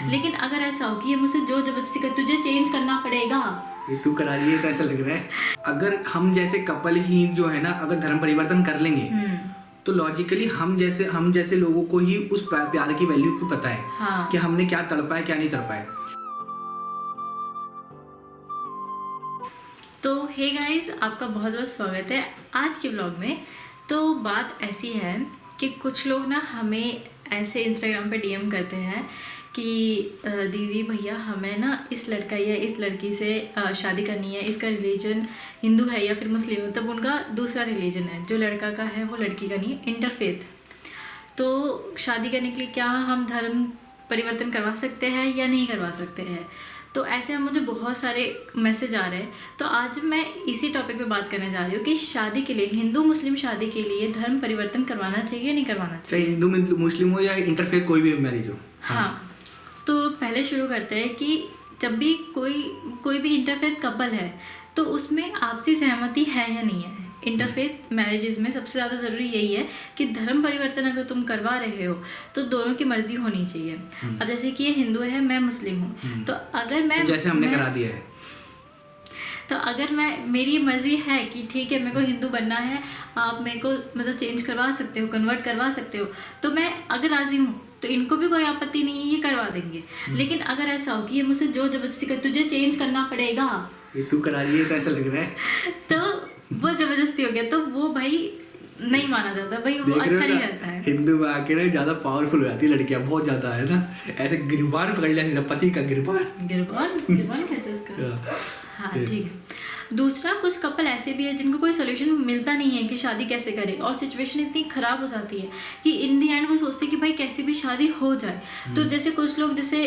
लेकिन अगर ऐसा हो कि ये मुझसे जोर जबरदस्ती कर, तुझे चेंज करना पड़ेगा, ये तू करा रही है तो ऐसा लग रहा है। अगर हम जैसे कपल ही जो है ना अगर धर्म परिवर्तन कर लेंगे तो लॉजिकली हम जैसे लोगों को ही उस प्यार की वैल्यू को पता है। हाँ। कि हमने क्या तड़पा है क्या नहीं तड़पा है। तो हे गाइस, आपका बहुत बहुत स्वागत है आज के व्लॉग में। तो बात ऐसी है कि कुछ लोग ना हमें ऐसे इंस्टाग्राम पे डीएम करते हैं कि दीदी भैया हमें ना इस लड़का या इस लड़की से शादी करनी है, इसका रिलीजन हिंदू है या फिर मुस्लिम, मतलब उनका दूसरा रिलीजन है, जो लड़का का है वो लड़की का नहीं है, इंटरफेथ। तो शादी करने के लिए क्या हम धर्म परिवर्तन करवा सकते हैं या नहीं करवा सकते हैं? तो ऐसे हम मुझे बहुत सारे मैसेज आ रहे हैं। तो आज मैं इसी टॉपिक पे बात करने जा रही हूँ कि शादी के लिए, हिंदू मुस्लिम शादी के लिए धर्म परिवर्तन करवाना चाहिए या नहीं करवाना चाहिए, चाहे हिंदू मुस्लिम हो या इंटरफेथ कोई भी मैरिज हो। हाँ। तो पहले शुरू करते हैं कि जब भी कोई भी इंटरफेथ कपल है तो उसमें आपसी सहमति है या नहीं है। इंटरफेथ मैरिजेज में सबसे ज़्यादा ज़रूरी यही है कि धर्म परिवर्तन अगर तुम करवा रहे हो तो दोनों की मर्जी होनी चाहिए। अब जैसे कि ये हिंदू है, मैं मुस्लिम हूँ, तो अगर मैं तो जैसे हमने करा दिया है, तो अगर मेरी मर्जी है कि ठीक है मेरे को हिंदू बनना है, आप मेरे को मतलब चेंज करवा सकते हो, कन्वर्ट करवा सकते हो, तो मैं अगर राजी हूँ तो इनको भी कोई आपत्ति नहीं है, ये करवा देंगे। लेकिन अगर ऐसा हो कि ये मुझसे जोर जबरदस्ती कर, तुझे चेंज करना पड़ेगा, ये तू करा रही है तो ऐसा लग रहा है। तो वो जबरदस्ती हो गया, तो वो भाई नहीं माना जाता, भाई वो अच्छा नहीं रहता है। हिंदू में आके ना ज्यादा पावरफुल हो जाती है लड़कियां, बहुत ज्यादा है ना, ऐसे गिरबान पकड़ लिया, पति का गिरबान कहते हैं उसका। हाँ ठीक है। दूसरा, कुछ कपल ऐसे भी है जिनको कोई सोल्यूशन मिलता नहीं है कि शादी कैसे करें, और सिचुएशन इतनी खराब हो जाती है कि इन दी एंड वो सोचते हैं कि भाई कैसे भी शादी हो जाए। तो जैसे कुछ लोग जैसे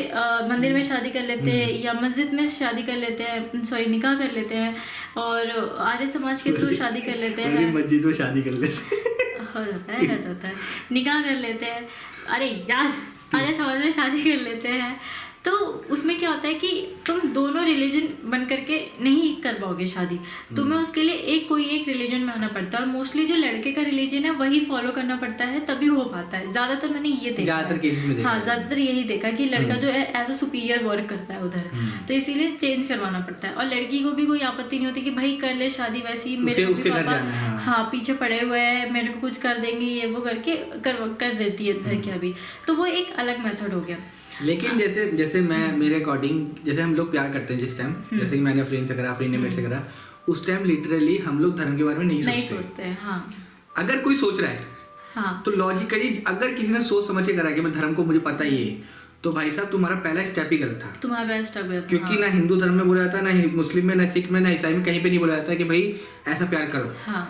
मंदिर में शादी कर लेते हैं या मस्जिद में शादी कर लेते हैं, सॉरी निकाह कर लेते हैं, और आर्य समाज के थ्रू शादी कर लेते हैं, मस्जिद में शादी कर लेते हो जाता है, निकाह कर लेते हैं, अरे यार आर्य समाज में शादी कर लेते हैं। तो उसमें क्या होता है कि तुम दोनों रिलीजन बन करके नहीं कर पाओगे शादी, तुम्हें उसके लिए कोई एक रिलीजन में आना पड़ता है, और मोस्टली जो लड़के का रिलीजन है वही फॉलो करना पड़ता है, तभी हो पाता है। ज्यादातर मैंने ये देखा, ज्यादातर केसेस में देखा, हाँ ज्यादातर यही देखा कि लड़का जो है एज अ सुपीरियर वर्क करता है उधर, तो इसीलिए चेंज करवाना पड़ता है। और लड़की को भी कोई आपत्ति नहीं होती कि भाई कर ले शादी, वैसी मेरे भी पापा हाँ पीछे पड़े हुए हैं, मेरे को कुछ कर देंगे, ये वो करके कर देती है इधर क्या भी। तो वो एक अलग मेथड हो गया। लेकिन जैसे मैं मेरे अकॉर्डिंग, जैसे हम लोग प्यार करते हैं जिस टाइम, जैसे कि मैंने फ्रेंड से करा, फ्रेंड ने मेरे से करा, उस टाइम लिटरली हम लोग धर्म के बारे में नहीं सोचते हैं। हाँ। अगर कोई सोच रहा है हाँ। तो लॉजिकली अगर किसी ने सोच समझ के करा कि मैं धर्म को मुझे पता ही है, तो भाई साहब तुम्हारा पहला स्टेप ही गलत था। तुम्हारा पहला स्टेप गलत था, क्योंकि ना हिंदू धर्म में बोला जाता है, ना मुस्लिम में, ना सिख में, ना ईसाई में, कहीं पे नहीं बोला जाता है कि भाई ऐसा प्यार करो। हाँ।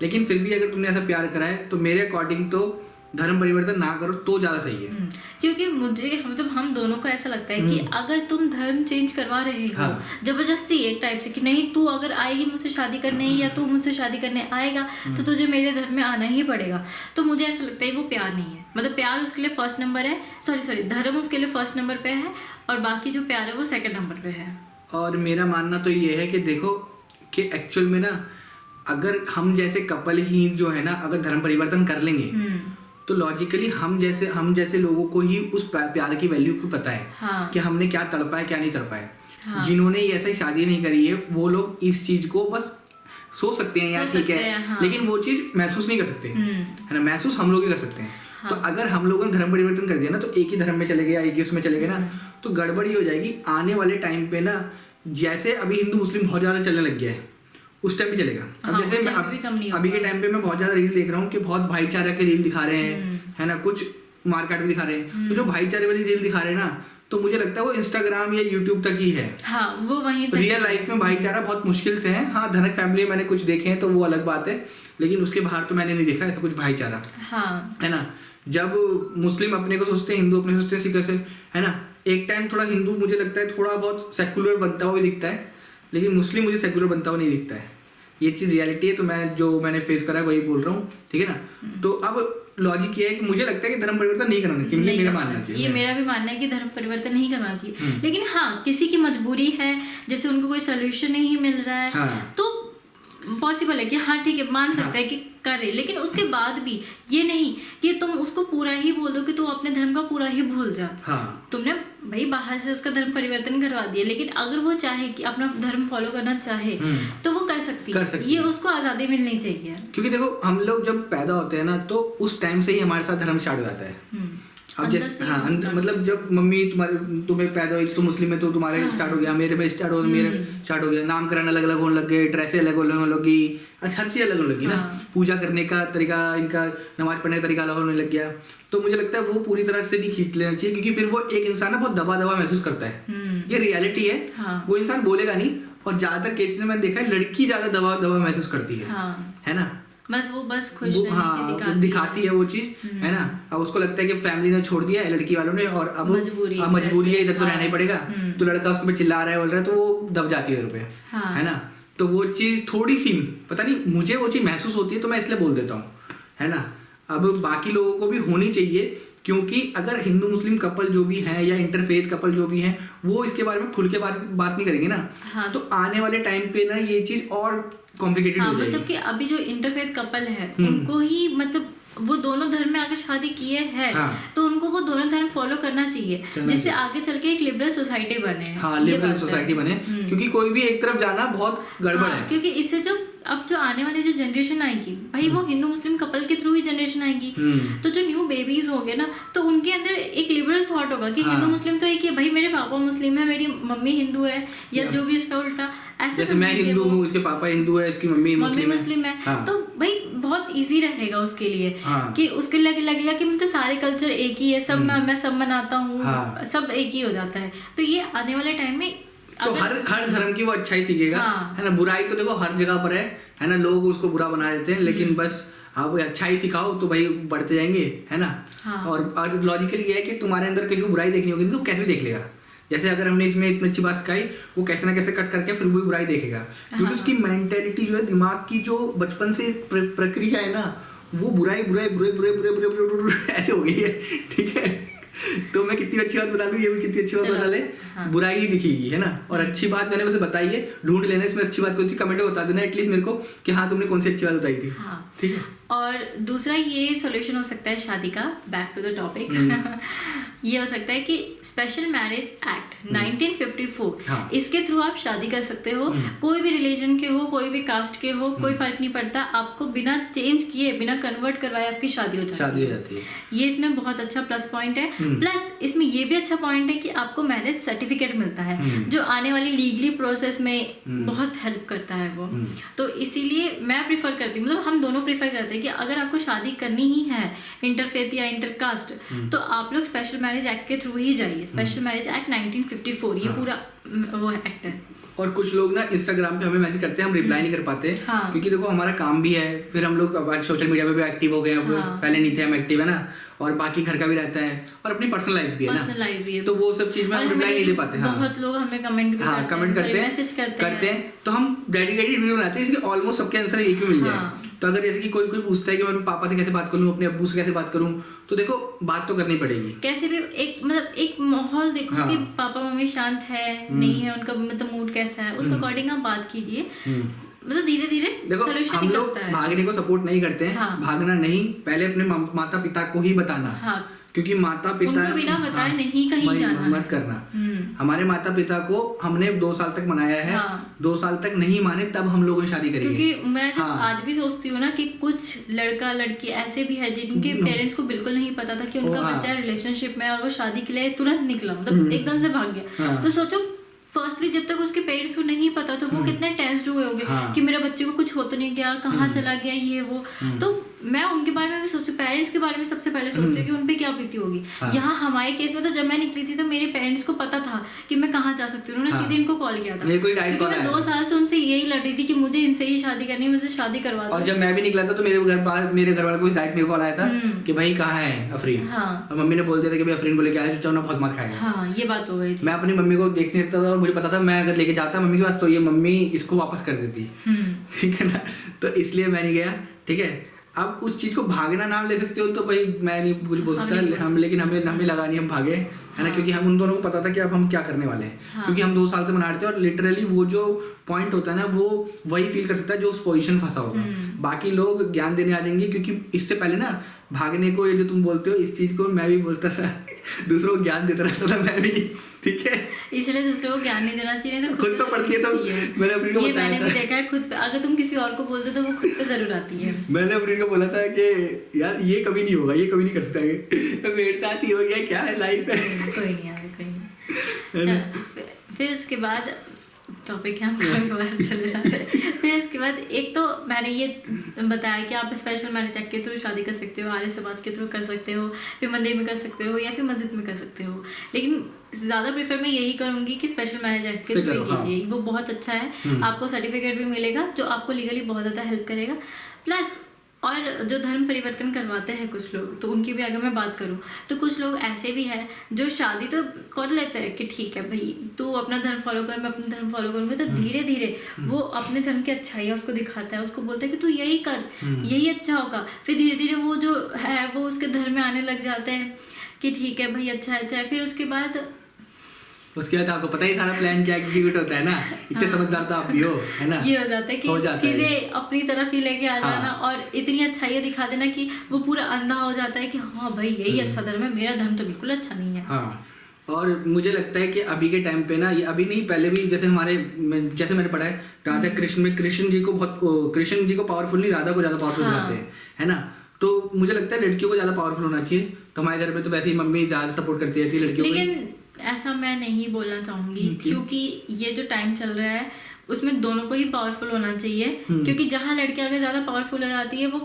लेकिन फिर भी अगर तुमने ऐसा प्यार करा है तो मेरे अकॉर्डिंग तो धर्म परिवर्तन ना करो तो ज्यादा सही है। क्योंकि मुझे मतलब हम दोनों को ऐसा लगता है कि अगर तुम धर्म चेंज करवा रहे हो, हाँ। जबरदस्ती एक टाइप से कि नहीं तू अगर आएगी मुझसे शादी करने या तू मुझसे शादी करने आएगा तो तुझे मेरे धर्म में आना ही पड़ेगा, तो मुझे ऐसा लगता है वो प्यार नहीं है। मतलब प्यार उसके लिए फर्स्ट नंबर है, सॉरी धर्म उसके लिए फर्स्ट नंबर पे है, और बाकी जो प्यार है वो सेकंड नंबर पे है। और मेरा मानना तो ये है कि देखो कि एक्चुअल में ना अगर हम जैसे कपल ही जो है ना अगर धर्म परिवर्तन कर लेंगे तो लॉजिकली हम जैसे लोगों को ही उस प्यार की वैल्यू को पता है। हाँ। कि हमने क्या तड़पा है क्या नहीं तड़पा है। हाँ। जिन्होंने ऐसा ही शादी नहीं करी है वो लोग इस चीज को बस सोच सकते हैं यार ठीक है, हाँ। लेकिन वो चीज महसूस नहीं कर सकते है ना, महसूस हम लोग ही कर सकते हैं। हाँ। तो अगर हम लोगों ने धर्म परिवर्तन कर दिया ना तो एक ही धर्म में चले गए, एक ही उसमें चले गए ना, तो गड़बड़ी हो जाएगी। आने वाले टाइम पे ना जैसे अभी हिंदू मुस्लिम बहुत ज्यादा चलने लग गया है उस टाइम भी चलेगा। अब जैसे अभी के टाइम पे मैं बहुत ज्यादा रील देख रहा हूँ कि बहुत भाईचारा के रील दिखा रहे हैं, है ना, कुछ मार्केट भी दिखा रहे हैं। तो जो भाईचारे वाली रील दिखा रहे हैं ना, तो मुझे लगता है वो इंस्टाग्राम या यूट्यूब तक ही है। हाँ, वो वहीं तक। रियल लाइफ में भाईचारा बहुत मुश्किल से है। हाँ, धनक फैमिली मैंने कुछ देखे हैं तो वो अलग बात है, लेकिन उसके बाहर तो मैंने नहीं देखा ऐसा कुछ भाईचारा। हाँ। है ना, जब मुस्लिम अपने को सोचते हैं, हिंदू अपने सोचते हैं, सिख से, है ना, एक टाइम थोड़ा हिंदू मुझे लगता है थोड़ा बहुत सेकुलर बनता हुआ भी दिखता है, लेकिन मुस्लिम मुझे सेकुलर बनता हुआ नहीं दिखता है। ये चीज रियलिटी है, तो मैंने फेस करा है वही बोल रहा हूँ, ठीक है ना। तो अब लॉजिक ये है कि मुझे लगता है कि धर्म परिवर्तन नहीं करना चाहिए, मेरा मानना चाहिए। ये मेरा भी मानना है कि धर्म परिवर्तन नहीं करना चाहिए, लेकिन हाँ किसी की मजबूरी है, जैसे उनको कोई सोल्यूशन नहीं मिल रहा है, हाँ। तो पॉसिबल है कि हाँ ठीक है मान सकता है कि कर रहे, लेकिन उसके बाद भी ये नहीं कि तुम उसको पूरा ही बोल दो कि तू अपने धर्म का पूरा ही भूल जा। हाँ। तुमने भाई बाहर से उसका धर्म परिवर्तन करवा दिया, लेकिन अगर वो चाहे कि अपना धर्म फॉलो करना चाहे तो वो कर सकती है। ये उसको आज़ादी मिलनी चाहिए। क्योंकि देखो हम लोग जब पैदा होते हैं ना तो उस टाइम से ही हमारे साथ धर्म स्टार्ट हो जाता है। अब जैसे हाँ मतलब जब मम्मी तुम्हें पैदा हुई तो मुस्लिम में तो तुम्हारे स्टार्ट हो गया, मेरे में स्टार्ट हो मेरे स्टार्ट हो गया, नामकरण अलग अलग होने लग गए, ड्रेसें अलग होने लगी, हर चीज़ अलग होने लगी ना, पूजा करने का तरीका, इनका नमाज पढ़ने का तरीका अलग होने लग गया। तो मुझे लगता है वो पूरी तरह से नहीं खींच लेना चाहिए, क्योंकि फिर वो एक इंसान ना बहुत दबा दबा महसूस करता है। ये रियलिटी है। वो इंसान बोलेगा नहीं, और ज्यादातर केसेस में मैंने देखा है लड़की ज्यादा दबा दबा महसूस करती है ना, बस खुश रहने की दिखाती है वो चीज, है ना। अब उसको लगता है कि फैमिली ने छोड़ दिया है लड़की वालों ने, और अब मजबूरी है, इधर तो रहना ही पड़ेगा, तो लड़का उसको पे चिल्ला रहा है, बोल रहा है, तो वो दब जाती है उधर पे, है ना। तो वो चीज थोड़ी सी पता नहीं मुझे वो चीज महसूस होती है, तो मैं इसलिए बोल देता हूँ, है ना। अब बाकी लोगों को भी होनी चाहिए, क्योंकि अगर हिंदू मुस्लिम कपल जो भी हैं या इंटरफेथ कपल जो भी हैं वो इसके बारे में खुल के बात नहीं करेंगे ना, तो आने वाले टाइम पे ना ये चीज और कॉम्प्लिकेटेड हो जाएगी। मतलब कि अभी जो इंटरफेथ कपल है उनको ही मतलब वो दोनों धर्म में अगर शादी किए हैं तो उनको वो दोनों धर्म फॉलो करना चाहिए, जिससे आगे चल के एक लिबरल सोसाइटी बने। लिबरल सोसाइटी बने, क्योंकि कोई भी एक तरफ जाना बहुत गड़बड़ है। क्योंकि इससे जो आने वाली जो जनरेशन आएगी भाई वो हिंदू मुस्लिम कपल के थ्रू ही जनरेशन आएगी। तो जो न्यू बेबीज होंगे ना तो उनके अंदर एक लिबरल थॉट होगा कि हिंदू मुस्लिम तो एक ही, भाई मेरे पापा मुस्लिम है, मेरी मम्मी हिंदू है, या जो भी इसका उल्टा ऐसे, जैसे मैं हिंदू हूँ, इसके पापा हिंदू है, इसकी मम्मी मुस्लिम है। तो भाई बहुत इजी रहेगा उसके लिए कि उसके लगेगा कि मतलब सारे कल्चर एक ही है, सब मैं सब मनाता हूँ, सब एक ही हो जाता है। तो ये आने वाले टाइम में तो हर धर्म की वो अच्छाई सीखेगा, है ना। बुराई तो देखो हर जगह पर है ना, लोग उसको बुरा बना देते हैं, लेकिन बस आप अच्छाई सिखाओ तो भाई बढ़ते जाएंगे, है ना। और लॉजिकली ये है कि तुम्हारे अंदर किसी को बुराई देखनी होगी तो कैसे देख लेगा। जैसे अगर हमने इसमें इतनी अच्छी बात सिखाई, वो कैसे ना कैसे कट करके फिर वो बुराई देखेगा, क्योंकि उसकी मेंटेलिटी जो है, दिमाग की जो बचपन से प्रक्रिया है ना, वो बुराई बुराई बुराई बुराई बुराई बुराई ऐसे हो गई है, ठीक है। तो मैं कितनी अच्छी बात बता लूँ, ये भी कितनी अच्छी बात बता ले, बुराई ही दिखेगी, है ना। और अच्छी बात मैंने वैसे बताई है, ढूंढ लेना इसमें अच्छी बात कौन सी, कमेंट में बता देना एटलीस्ट मेरे को कि हाँ तुमने कौन सी अच्छी बात बताई थी, ठीक है। और दूसरा ये सॉल्यूशन हो सकता है शादी का, बैक टू द टॉपिक, ये हो सकता है कि स्पेशल मैरिज एक्ट 1954 इसके थ्रू आप शादी कर सकते हो। कोई भी रिलीजन के हो, कोई भी कास्ट के हो, कोई फर्क नहीं पड़ता, आपको बिना चेंज किए, बिना कन्वर्ट करवाए आपकी शादी हो जाती है। ये इसमें बहुत अच्छा प्लस पॉइंट है। प्लस इसमें ये भी अच्छा पॉइंट है कि आपको मैरिज सर्टिफिकेट मिलता है, जो आने वाली लीगली प्रोसेस में बहुत हेल्प करता है वो। तो इसीलिए मैं प्रीफर करती हूँ, मतलब हम दोनों प्रीफर करते हैं कि अगर आपको शादी करनी ही है इंटरफेथ या इंटरकास्ट, तो आप लोग स्पेशल मैरिज एक्ट के थ्रू ही जाइए। स्पेशल मैरिज एक्ट 1954 ये पूरा वो एक्ट है। और कुछ लोग ना इंस्टाग्राम पे हमें मैसेज करते हैं, हम रिप्लाई नहीं कर पाते, क्योंकि देखो हमारा काम भी है, फिर हम लोग अब सोशल मीडिया पे भी एक्टिव हो गए, पहले नहीं थे हम एक्टिव, है ना। और बाकी घर का भी रहता है और अपनी पर्सनल लाइफ भी है ना, तो वो सब चीज में हम रिप्लाई नहीं दे पाते। बहुत लोग हमें कमेंट भी करते हैं, मैसेज करते हैं, तो हम डेडिकेटेड वीडियो बनाते हैं, इसके ऑलमोस्ट सबके आंसर एक ही मिल जाए। तो अगर जैसे कि कोई पूछता है कि मैं पापा से कैसे बात करूं, अपने अब्बू से कैसे बात करूं, तो देखो बात तो करनी पड़ेगी। कैसे भी एक माहौल देखो कि पापा मम्मी शांत है नहीं है, उनका मतलब मूड कैसा है, उस अकॉर्डिंग आप बात कीजिए। मतलब धीरे धीरे देखो हम लोग भागने को सपोर्ट नहीं करते हैं, भागना नहीं, पहले अपने माता पिता को ही बताना, क्योंकि माता पिता उनको बिना बताए नहीं कहीं जाना, मत करना। हमारे माता पिता को हमने 2 साल तक मनाया है, 2 साल तक नहीं माने तब हम लोग शादी करेंगे। क्योंकि मैं जब आज भी सोचती हूँ ना कि कुछ लड़का लड़की ऐसे भी है जिनके पेरेंट्स को बिल्कुल नहीं पता था कि उनका बच्चा रिलेशनशिप में, और वो शादी के लिए तुरंत निकला, मतलब एकदम से भाग गया। तो सोचो फर्स्टली जब तक उसके पेरेंट्स को नहीं पता तो वो कितने टेंस्ड हुए होंगे कि मेरे बच्चे को कुछ हो तो नहीं गया, कहाँ चला गया, ये वो। तो मैं उनके बारे में भी सोचू, पेरेंट्स के बारे में सबसे पहले सोचती हूँ कि उन पे क्या बीती होगी। यहाँ हमारे केस में तो जब मैं निकली थी तो मेरे पेरेंट्स को पता था कि मैं कहाँ जा सकती हूँ, उन्होंने सीधे इनको कॉल किया था, क्योंकि मैं 2 साल से उनसे यही लड़ रही थी कि मुझे इनसे ही शादी करनी है, मुझे शादी करवा दो। और जब मैं भी निकला था तो मेरे घर वाले को डायरेक्ट मेरे कॉल आया था कि भाई कहाँ है अफरीन। और मम्मी ने बोल दिया था कि भाई अफरीन को लेके आया, चलो ना बहुत मार खाएगा। हाँ ये बात हो गई थी। मैं अपनी मम्मी को देखने देता था और मुझे पता था मैं अगर लेके जाता मम्मी के पास तो ये मम्मी इसको वापस कर देती, ठीक है ना। तो इसलिए मैं नहीं गया, ठीक है। अब उस चीज को भागना नाम ले सकते हो तो भाई मैं नहीं कुछ बोल सकता, लेकिन हमें लगानी हम भागे, है ना, क्योंकि हम उन दोनों को पता था कि अब हम क्या करने वाले हैं, क्योंकि हम 2 साल से मना रहे थे। और लिटरली वो जो पॉइंट होता है ना, वो वही फील कर सकता है जो उस पोजीशन फंसा होगा। बाकी लोग ज्ञान देने आ जाएंगे, क्योंकि इससे पहले ना भागने को, ये जो तुम बोलते हो इस चीज को मैं भी बोलता था, दूसरों को ज्ञान देता रहता था मैं भी, ठीक है। इसलिए दूसरों को ज्ञान नहीं देना चाहिए, तो खुद पे पढ़ती है तो मैंने अपनी को ये बताया मैंने था। भी देखा है खुद पे, अगर तुम किसी और को बोलते तो वो खुद पे जरूर आती है। मैंने अपनी को बोला था कि यार ये कभी नहीं होगा, ये कभी नहीं कर सकता है, मेरे साथ ही हो गया, क्या है लाइफ है। कोई नहीं आगे, कोई नहीं। फिर उसके बाद टॉपिक है, हम चले जाते हैं। फिर उसके बाद एक तो मैंने ये बताया कि आप स्पेशल मैरिज एक्ट के थ्रू शादी कर सकते हो, आर्य समाज के थ्रू कर सकते हो, फिर मंदिर में कर सकते हो या फिर मस्जिद में कर सकते हो, लेकिन ज़्यादा प्रेफर मैं यही करूँगी कि स्पेशल मैरिज एक्ट के थ्रू कीजिए। वो बहुत अच्छा है, आपको सर्टिफिकेट भी मिलेगा जो आपको लीगली बहुत ज़्यादा हेल्प करेगा। प्लस और जो धर्म परिवर्तन करवाते हैं कुछ लोग, तो उनकी भी अगर मैं बात करूं तो कुछ लोग ऐसे भी हैं जो शादी तो कर लेते हैं कि ठीक है भाई तू अपना धर्म फॉलो कर, मैं अपना धर्म फॉलो करूँगा, तो धीरे धीरे वो अपने धर्म की अच्छाई उसको दिखाता है, उसको बोलता है कि तू यही कर, यही अच्छा होगा। फिर धीरे धीरे वो जो है वो उसके धर्म में आने लग जाते हैं कि ठीक है भाई अच्छा है। फिर उसके बाद आपको पता ही सारा प्लान क्या एग्जीक्यूट होता है ना, इतने समझदार तो आप भी हो, है ना। ये हो जाता है कि सीधे अपनी तरफ ही लेके आ जाना और इतनी अच्छाइयाँ दिखा देना कि वो पूरा अंधा हो जाता है कि हाँ भाई यही अच्छा धर्म है, मेरा धर्म तो बिल्कुल अच्छा नहीं है। हाँ, और मुझे लगता है कि अभी के टाइम पे ना, ये अभी नहीं पहले भी, जैसे मैंने पढ़ा है राधा कृष्ण में, कृष्ण जी को पावरफुल नहीं, राधा को ज्यादा पावरफुल बनाते हैं, है ना। तो मुझे लगता है लड़कियों को ज्यादा पावरफुल होना चाहिए। तो हमारे घर में तो वैसे ही मम्मी ज्यादा सपोर्ट करती रहती है लड़कियों को, लेकिन ऐसा मैं नहीं बोलना चाहूंगी क्योंकि ये जो टाइम चल रहा है उसमें दोनों को ही पावरफुल होना चाहिए, क्योंकि जहाँ लड़कियां अगर ज्यादा पावरफुल हो जाती है वो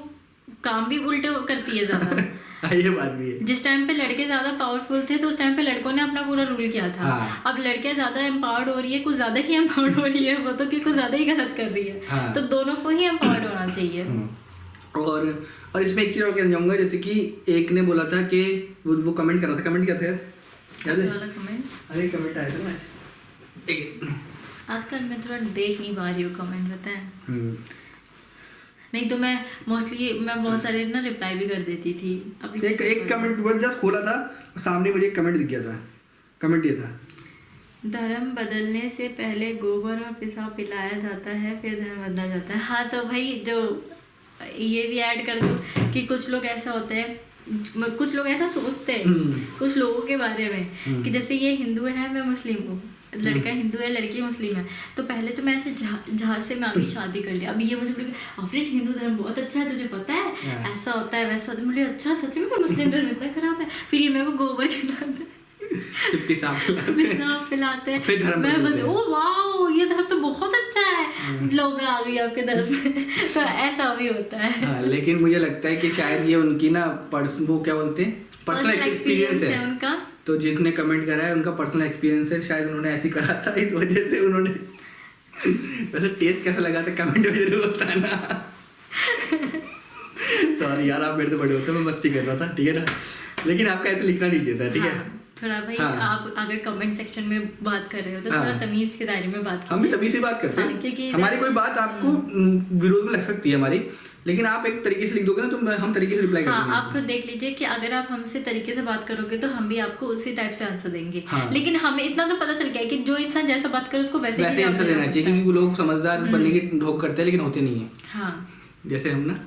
काम भी उल्टे करती है ज्यादा। ये बात भी है। जिस टाइम पे लड़के ज्यादा पावरफुल थे तो उस टाइम पे लड़कों ने अपना पूरा रूल किया था। अब लड़कियां ज्यादा एम्पावर्ड हो रही है, कुछ ज्यादा ही एम्पावर्ड हो रही है, वो तो कुछ ज्यादा ही गलत कर रही है। तो दोनों को ही एम्पावर्ड होना चाहिए। और इसमें एक चीज और कहना चाहूंगा, जैसे कि एक ने बोला था कि वो कमेंट कर रहा था, कमेंट क्या था याद है? अरे कमेंट आया था ना, आजकल मैं थोड़ा देख नहीं पा रही हूँ कमेंट, बताएं। नहीं तो मैं मोस्टली बहुत सारे ना रिप्लाई भी कर देती थी। अभी एक कमेंट बस जस्ट खोला था, सामने मुझे एक कमेंट दिख गया था। कमेंट ये था, धर्म बदलने से पहले गोबर और पेशाब पिलाया जाता है, फिर धर्म बदला जाता है। हाँ तो भाई जो ये भी ऐड कर दूँ कि कुछ लोग ऐसा होते हैं, कुछ लोग ऐसा सोचते हैं कुछ लोगों के बारे में कि जैसे ये हिंदू है मैं मुस्लिम हूँ, लड़का हिंदू है लड़की मुस्लिम है, तो पहले तो मैं ऐसे जहाँ से मैं अभी शादी कर लिया, अभी ये मुझे बोले अपने हिंदू धर्म बहुत अच्छा है, तुझे पता है ऐसा होता है वैसा होता है। मुझे अच्छा सच में मुस्लिम धर्म इतना खराब है? फिर ये मेरे को गोबर खिलाते हैं, पेशाब पिलाते हैं, मैं बोलती ओ वाओ ये धर्म तो बहुत अच्छा है, लो मैं आ गई आपके धर्म में। तो ऐसा भी होता है। हाँ, लेकिन मुझे लगता है कि शायद ये उनकी ना वो क्या बोलते हैं पर्सनल एक्सपीरियंस है उनका, तो जिसने कमेंट करा है उनका पर्सनल एक्सपीरियंस है, शायद उन्होंने ऐसे करा था, इस वजह से उन्होंने वैसे टेस्ट कैसा लगा था कमेंट में जरूर बताना। सॉरी यार, आप मेरे तो बड़े होते, मैं मस्ती कर रहा था, ठीक है ना, लेकिन आपका ऐसे लिखना नहीं चाहिए था, ठीक है। थोड़ा भाई आप अगर कमेंट सेक्शन में बात कर रहे हो तो थोड़ा तमीज के दायरे में बात कीजिए। हम भी तमीज से बात करते हैं, क्योंकि हमारी कोई बात आपको विरोध में लग सकती है हमारी, लेकिन आप एक तरीके से लिख दोगे ना तो हम तरीके से रिप्लाई कर देंगे। आप खुद देख लीजिए कि अगर आप हमसे तरीके से बात करोगे तो हम भी आपको उसी टाइप से आंसर देंगे। लेकिन हमें इतना तो पता चल गया है कि जो इंसान जैसा बात करे उसको वैसे ही आंसर देना चाहिए, क्योंकि लोग समझदार बनने की ढोक करते हैं लेकिन होते नहीं है। हाँ, जैसे हम ना।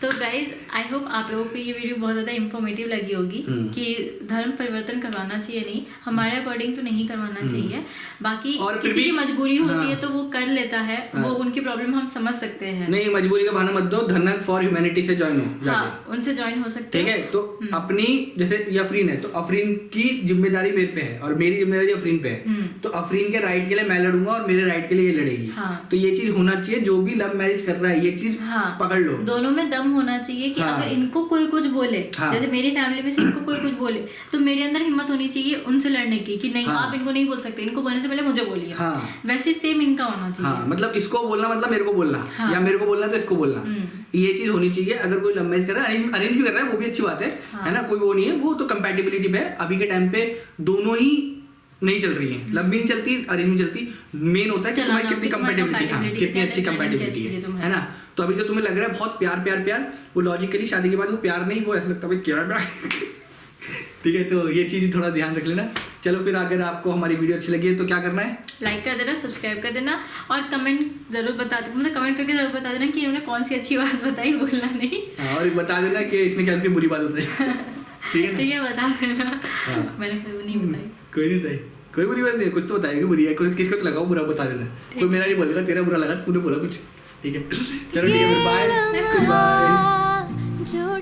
तो गाइज आई होप आप लोगों को ये वीडियो बहुत ज़्यादा इन्फॉर्मेटिव लगी होगी कि धर्म परिवर्तन करवाना चाहिए नहीं, हमारे अकॉर्डिंग तो नहीं करवाना चाहिए। बाकी किसी की मजबूरी होती है तो वो कर लेता है, वो उनकी प्रॉब्लम हम समझ सकते हैं। नहीं, मजबूरी का बहाना मत दो, धनक फॉर ह्यूमैनिटी से ज्वाइन हो, हाँ, उनसे ज्वाइन हो सकते हैं, ठीक है। तो अपनी जैसे ये अफरीन है तो अफरीन की जिम्मेदारी मेरे पे है और मेरी जिम्मेदारी अफरीन पे है, तो अफरीन के राइट के लिए मैं लड़ूंगा और मेरे राइट के लिए ये लड़ेगी। तो ये चीज होना चाहिए, जो भी लव मैरिज कर रहा है ये चीज पकड़ लो, दोनों में दम होना चाहिए कि अगर इनको कोई कुछ बोले, जैसे मेरी फैमिली में से इनको कोई कुछ बोले तो मेरे अंदर हिम्मत होनी चाहिए उनसे लड़ने की कि नहीं आप इनको नहीं बोल सकते, इनको बोलने से पहले मुझे बोलिए। वैसे सेम इनका होना चाहिए। मतलब इसको बोलना मतलब मेरे को बोलना, या मेरे को बोलना तो इसको बोलना, ये चीज होनी चाहिए। अगर कोई लव मैरिज कर रहा है, अरेंज भी कर रहा है, वो भी अच्छी बात है ना, कोई वो नहीं है, वो तो कंपैटिबिलिटी पे है। अभी के टाइम पे दोनों ही नहीं चल रही है, लव भी नहीं चलती, अरेंज भी चलती, मेन होता है कि तुम्हारी कितनी कंपैटिबिलिटी, कितनी अच्छी कंपैटिबिलिटी है ना। तो अभी जो तुम्हें लग रहा है बहुत प्यार प्यार प्यार, वो लॉजिकली शादी के बाद वो प्यार नहीं, वो ऐसा लगता है क्या, ठीक है। तो ये चीज थोड़ा ध्यान रख लेना। चलो फिर अगर आपको हमारी वीडियो अच्छी लगी है तो क्या करना है, लाइक कर देना, सब्सक्राइब कर देना और कमेंट जरूर बता देना, मतलब कमेंट करके जरूर बता देना कि इन्होंने कौन सी अच्छी बात बताई, भूलना नहीं। हाँ, और बता देना कि इसमें क्या सी बुरी बात बताई। ठीक है ना? ठीक है, बता देना। हाँ। मैंने कोई नहीं बताई। कोई नहीं बताई, कोई बुरी बात नहीं, कुछ तो बताएगी बुरी है, कोई किसको तो लगाओ बुरा बता देना, कोई मेरा नहीं बोलेगा, तेरा बुरा लगा तूने बोला कुछ। ठीक है, चलो ठीक है, फिर बाय बाय। जो